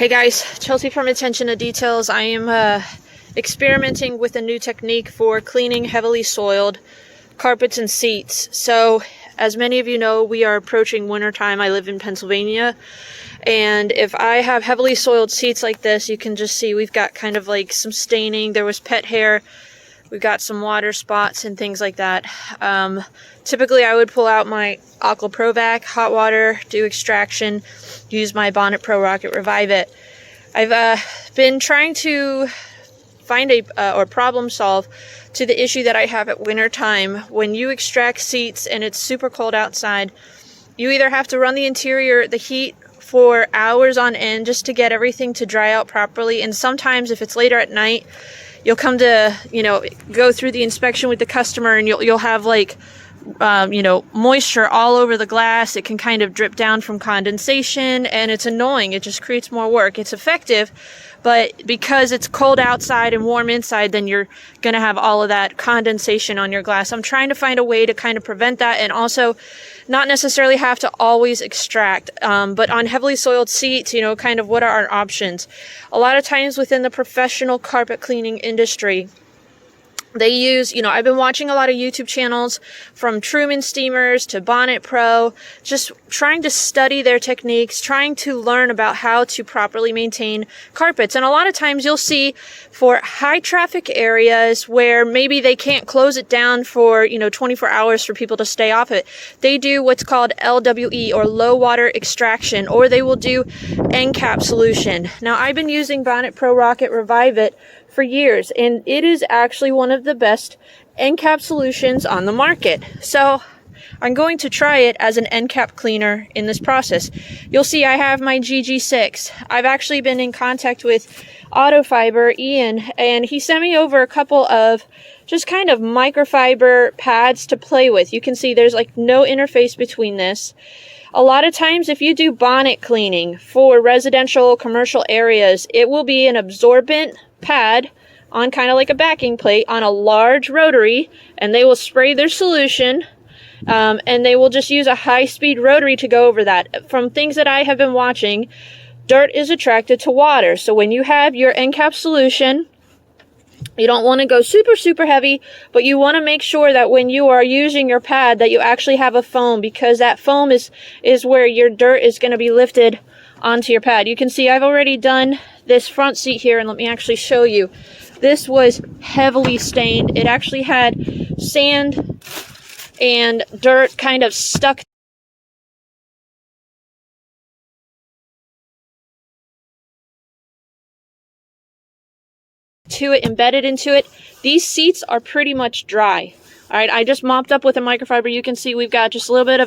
Hey guys, Chelsea from Attention to Details. I am experimenting with a new technique for cleaning heavily soiled carpets and seats. So, as many of you know, we are approaching wintertime. I live in Pennsylvania, and if I have heavily soiled seats like this, you can just see we've got kind of like some staining. There was pet hair. We've got some water spots and things like that. Typically, I would pull out my Aqua Pro Vac, hot water, do extraction, use my Bonnet Pro Rocket, revive it. I've been trying to find or problem solve to the issue that I have at winter time. When you extract seats and it's super cold outside, you either have to run the interior, the heat, for hours on end just to get everything to dry out properly. And sometimes if it's later at night, you'll come to, go through the inspection with the customer and you'll have like, moisture all over the glass. It can kind of drip down from condensation and it's annoying. It just creates more work. It's effective, but because it's cold outside and warm inside, then you're going to have all of that condensation on your glass. I'm trying to find a way to kind of prevent that and also not necessarily have to always extract. But on heavily soiled seats, kind of what are our options? A lot of times within the professional carpet cleaning industry, they use, I've been watching a lot of YouTube channels from Truman Steamers to Bonnet Pro, just trying to study their techniques, trying to learn about how to properly maintain carpets. And a lot of times you'll see for high traffic areas where maybe they can't close it down for, 24 hours for people to stay off it. They do what's called LWE or low water extraction, or they will do end cap solution. Now I've been using Bonnet Pro Rocket Revive It for years, and it is actually one of the best end cap solutions on the market. So I'm going to try it as an end cap cleaner in this process. You'll see I have my GG6. I've actually been in contact with Autofiber Ian, and he sent me over a couple of just kind of microfiber pads to play with. You can see there's like no interface between this. A lot of times if you do bonnet cleaning for residential commercial areas, it will be an absorbent pad on kind of like a backing plate on a large rotary, and they will spray their solution, and they will just use a high-speed rotary to go over that. From things that I have been watching, dirt is attracted to water. So when you have your end cap solution, you don't want to go super, super heavy, but you want to make sure that when you are using your pad that you actually have a foam, because that foam is where your dirt is going to be lifted onto your pad. You can see I've already done this front seat here, and let me actually show you. This was heavily stained. It actually had sand and dirt kind of stuck to it, embedded into it. These seats are pretty much dry. All right, I just mopped up with a microfiber. You can see we've got just a little bit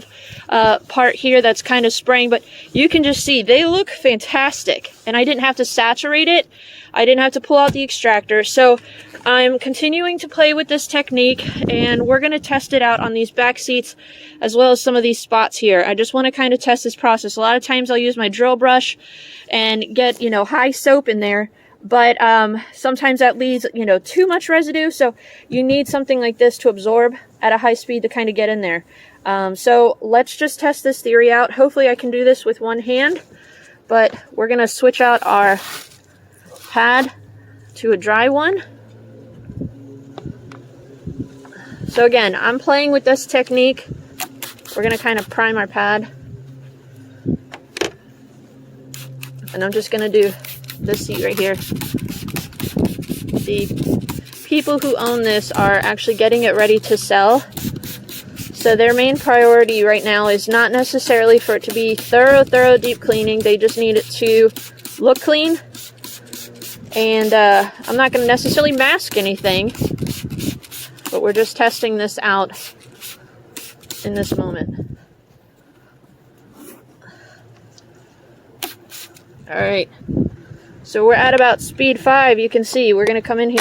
of part here that's kind of spraying, but you can just see they look fantastic. And I didn't have to saturate it. I didn't have to pull out the extractor. So I'm continuing to play with this technique, and we're going to test it out on these back seats as well as some of these spots here. I just want to kind of test this process. A lot of times I'll use my drill brush and get, high soap in there. But sometimes that leaves, too much residue. So you need something like this to absorb at a high speed to kind of get in there. So let's just test this theory out. Hopefully I can do this with one hand. But we're going to switch out our pad to a dry one. So again, I'm playing with this technique. We're going to kind of prime our pad. And I'm just going to do this seat right here. The people who own this are actually getting it ready to sell. So their main priority right now is not necessarily for it to be thorough deep cleaning. They just need it to look clean. And I'm not going to necessarily mask anything, but we're just testing this out in this moment. All right. So we're at about speed 5. You can see we're going to come in here.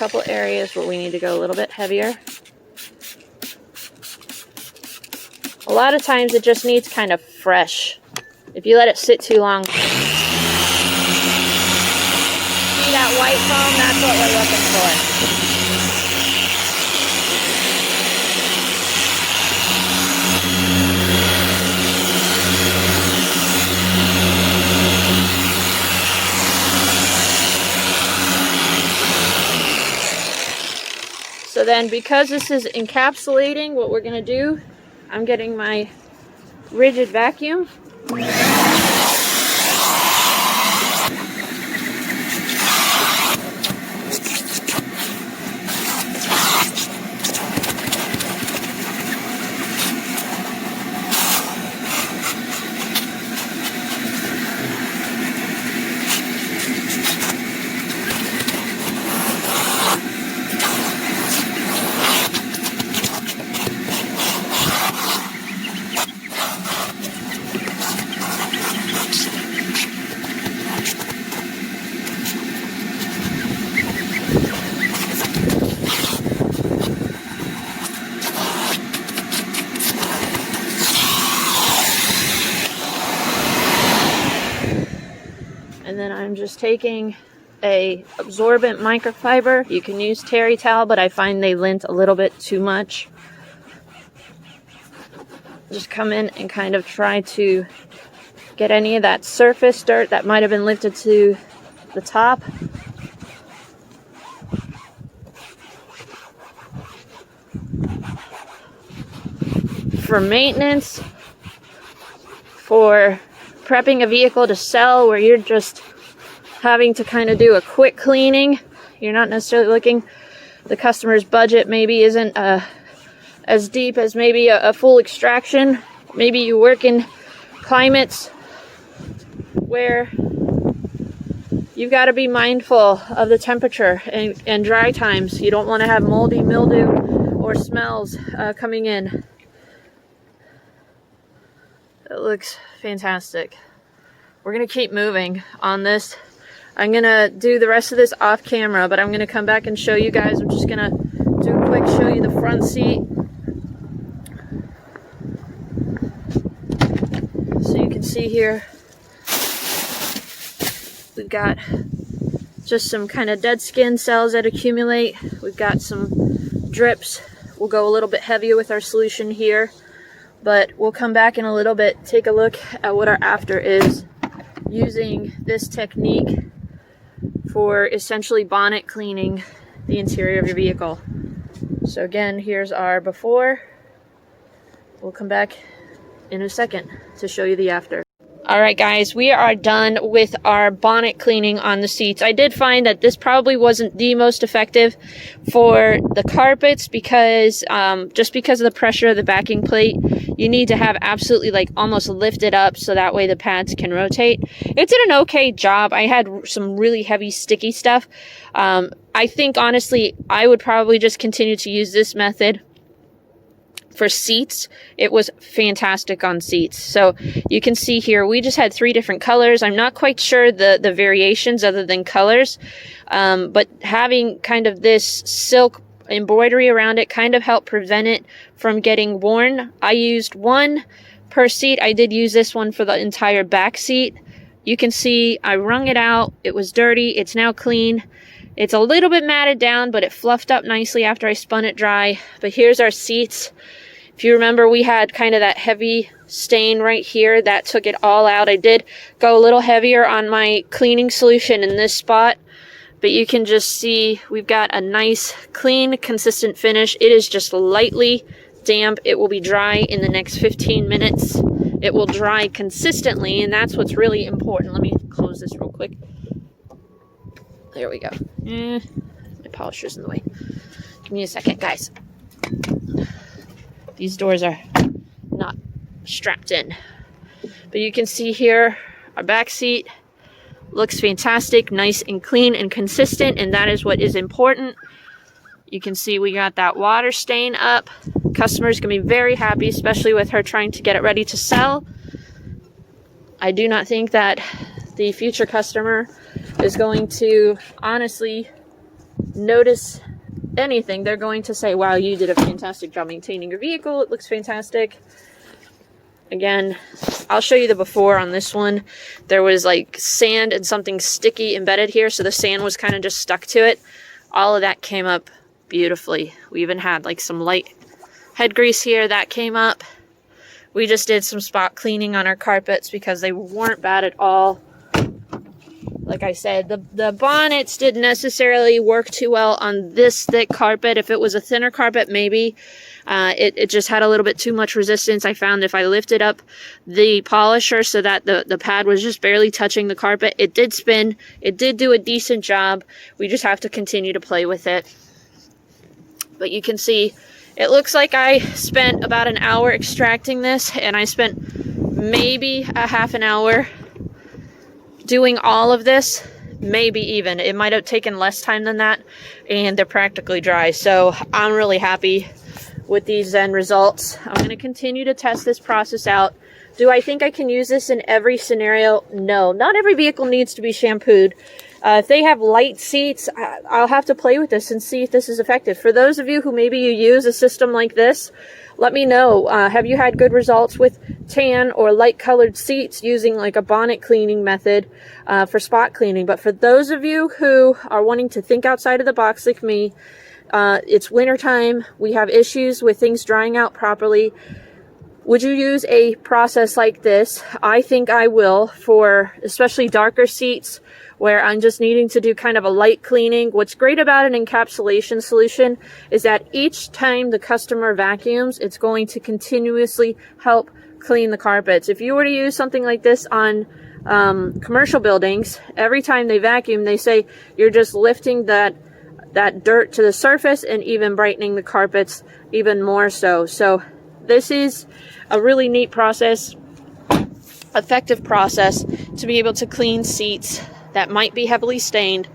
couple areas where we need to go a little bit heavier. A lot of times it just needs kind of fresh. If you let it sit too long, see that white foam? That's what we're looking for. So then, because this is encapsulating, what we're going to do, I'm getting my rigid vacuum. And then I'm just taking a absorbent microfiber. You can use terry towel, but I find they lint a little bit too much. Just come in and kind of try to get any of that surface dirt that might have been lifted to the top. For maintenance, for prepping a vehicle to sell where you're just having to kind of do a quick cleaning, you're not necessarily looking, the customer's budget maybe isn't as deep as maybe a full extraction. Maybe you work in climates where you've got to be mindful of the temperature and dry times. You don't want to have moldy, mildew, or smells coming in. It looks fantastic. We're going to keep moving on this. I'm going to do the rest of this off camera, but I'm going to come back and show you guys. I'm just going to do a quick show you the front seat. So you can see here, we've got just some kind of dead skin cells that accumulate. We've got some drips. We'll go a little bit heavier with our solution here. But we'll come back in a little bit, take a look at what our after is using this technique for essentially bonnet cleaning the interior of your vehicle. So again, here's our before. We'll come back in a second to show you the after. Alright guys, we are done with our bonnet cleaning on the seats. I did find that this probably wasn't the most effective for the carpets because just because of the pressure of the backing plate, you need to have absolutely like almost lift it up so that way the pads can rotate. It did an okay job. I had some really heavy sticky stuff. I think honestly I would probably just continue to use this method for seats. It was fantastic on seats. So you can see here we just had 3 different colors. I'm not quite sure the variations other than colors, but having kind of this silk embroidery around it kind of helped prevent it from getting worn. I used one per seat. I did use this one for the entire back seat. You can see I wrung it out. It was dirty. It's now clean. It's a little bit matted down, but it fluffed up nicely after I spun it dry. But here's our seats. If you remember, we had kind of that heavy stain right here. That took it all out. I did go a little heavier on my cleaning solution in this spot. But you can just see we've got a nice, clean, consistent finish. It is just lightly damp. It will be dry in the next 15 minutes. It will dry consistently, and that's what's really important. Let me close this real quick. There we go. My polisher's in the way. Give me a second, guys. These doors are not strapped in. But you can see here, our back seat looks fantastic, nice and clean and consistent, and that is what is important. You can see we got that water stain up. Customer's gonna be very happy, especially with her trying to get it ready to sell. I do not think that the future customer is going to honestly notice anything, they're going to say, wow, you did a fantastic job maintaining your vehicle. It looks fantastic. Again, I'll show you the before on this one. There was like sand and something sticky embedded here, so the sand was kind of just stuck to it. All of that came up beautifully. We even had like some light head grease here that came up. We just did some spot cleaning on our carpets because they weren't bad at all. Like I said, the bonnets didn't necessarily work too well on this thick carpet. If it was a thinner carpet, maybe. It just had a little bit too much resistance. I found if I lifted up the polisher so that the pad was just barely touching the carpet, it did spin. It did do a decent job. We just have to continue to play with it. But you can see, it looks like I spent about an hour extracting this, and I spent maybe a half an hour doing all of this. Maybe even. It might have taken less time than that, and they're practically dry. So I'm really happy with these end results. I'm going to continue to test this process out. Do I think I can use this in every scenario? No. Not every vehicle needs to be shampooed. If they have light seats, I'll have to play with this and see if this is effective. For those of you who maybe you use a system like this, let me know. Have you had good results with tan or light colored seats using like a bonnet cleaning method for spot cleaning? But for those of you who are wanting to think outside of the box like me, it's wintertime. We have issues with things drying out properly. Would you use a process like this? I think I will, for especially darker seats where I'm just needing to do kind of a light cleaning. What's great about an encapsulation solution is that each time the customer vacuums, it's going to continuously help clean the carpets. If you were to use something like this on commercial buildings, every time they vacuum, they say you're just lifting that dirt to the surface and even brightening the carpets even more so. So this is a really neat process, effective process to be able to clean seats that might be heavily stained,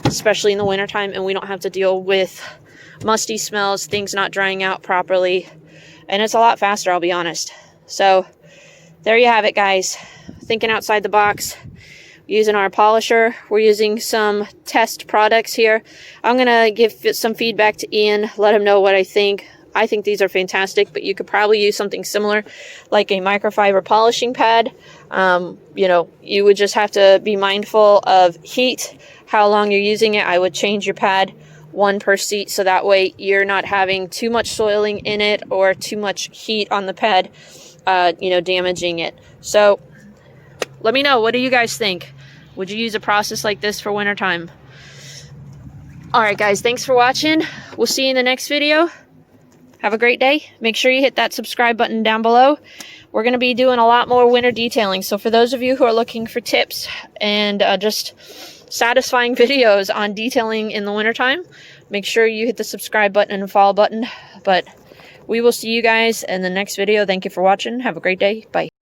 especially in the wintertime, and we don't have to deal with musty smells, things not drying out properly, and it's a lot faster, I'll be honest. So there you have it, guys. Thinking outside the box, using our polisher. We're using some test products here. I'm gonna give some feedback to Ian, let him know what I think. I think these are fantastic, but you could probably use something similar like a microfiber polishing pad. You know, you would just have to be mindful of heat, how long you're using it. I would change your pad one per seat, so that way you're not having too much soiling in it or too much heat on the pad, you know, damaging it. So let me know, what do you guys think? Would you use a process like this for wintertime? Alright guys, thanks for watching. We'll see you in the next video. Have a great day. Make sure you hit that subscribe button down below. We're going to be doing a lot more winter detailing. So for those of you who are looking for tips and just satisfying videos on detailing in the wintertime, make sure you hit the subscribe button and follow button. But we will see you guys in the next video. Thank you for watching. Have a great day. Bye.